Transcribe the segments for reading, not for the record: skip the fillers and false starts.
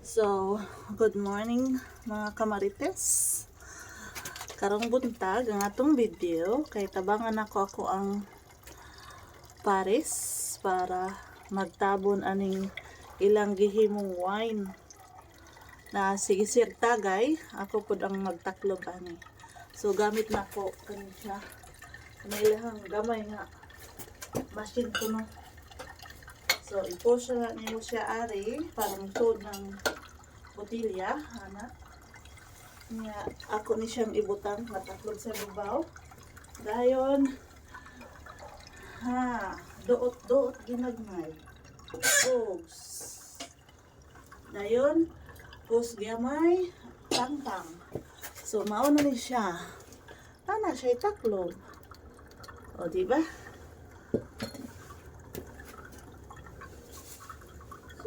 So, good morning mga kamarites. Karong buntag ang atong video kay tabangan ako ang Paris para magtabon aning ilang gihimong wine na sige sir tagay ako pud ang magtaklob ani. So gamit na ko kani siya na ilahang gamay nga machine kuno. So i-push na nimo siya ari para magtuod ng botilya ana. Nga ako ni siyang ibutang mataklog sa babaw. Dayon doot ginagmay. Pugs. Dayon pus gamay tangtang. So mao na ni siya. Ana siya itaklog. O di ba?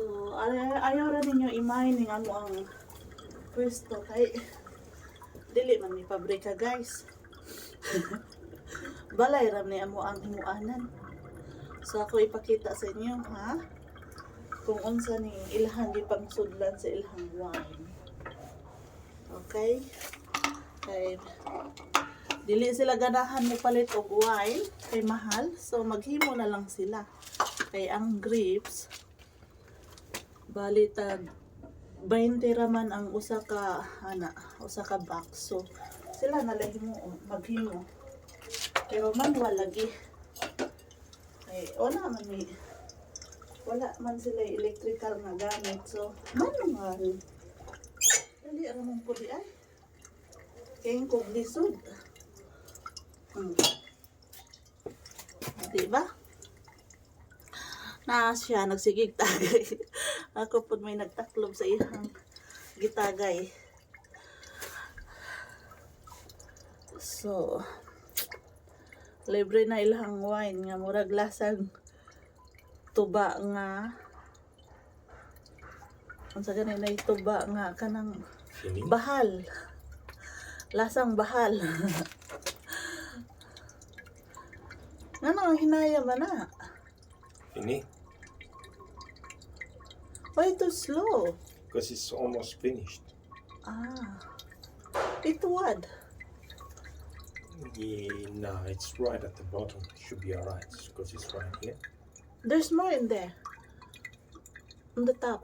So ayaw ra ninyo i-mining ano ang pwesto kay dili man ni pabrika guys. Balay ram ni amo ang himuanan. So ako ipakita sa inyo ha kung unsa ni ilahang gipangsudlan sa ilahang wine. Okay? Kay dili sila ganahan mo palit og wine kay mahal, so maghimo na lang sila. Kay ang grapes balitag 20 raman ang usa ka box. So sila na lang maghimo. Pero manual lagi. Ay wala man sila electrical nga gamit. So manual. Dali ra mong pudi ay. Kaya kog lisod. Diba? Na siya nagsigig tagay. Ako po may nagtaklob sa ihang gitagay. So libre na ilahang wine nga murag lasang tuba nga unsa gani na tuba nga kanang bahal. Lasang bahal. Ngano hinaya man na? Fini? Why too slow? Because it's almost finished. It what? Yeah, no, it's right at the bottom. Should be alright because it's right here. There's more in there. On the top.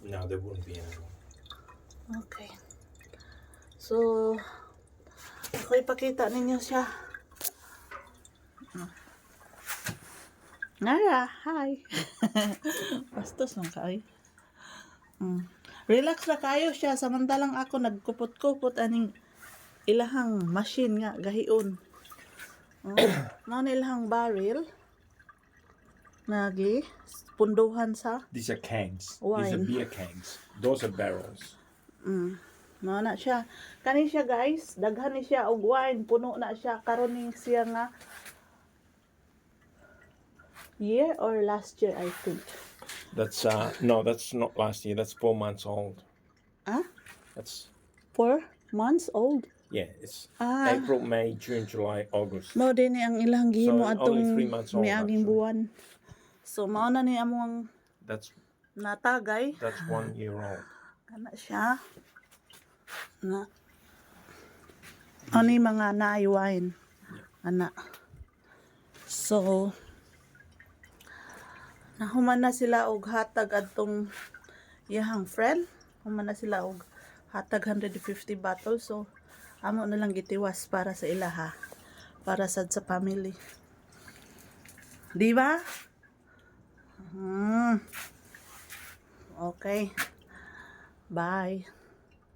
No, there wouldn't be any more. Okay. So, ako ipakita ninyo siya. Nara, hi. Bastos lang kayo. Relax na kayo siya. Samantalang ako nagkupot-kupot aning ilahang machine nga, gahion. Mga ilahang barrel. Nagi, punduhan sa These are kegs. wine. These are beer kegs. Those are barrels. Mga na siya. Kani siya guys, daghan ni siya og wine. Puno na siya. Karon ni siya nga year or last year I think. That's no, that's not last year. That's 4 months old. That's 4 months old. yeah. It's April, May, June, July, August. Mao din ni ang ilang gihimo So, atong only 3 months old, miaging actually. buwan. So mao na ni among That's natagay. 1 year old. Kana siya. Na ani mga naay wine. Ana. So nahuman na sila og hatag adtong iyahang friend. Human na sila og hatag 150 bottles. So amo na lang gitiwas para sa ilaha. Para sa family. Di ba? Okay. Bye.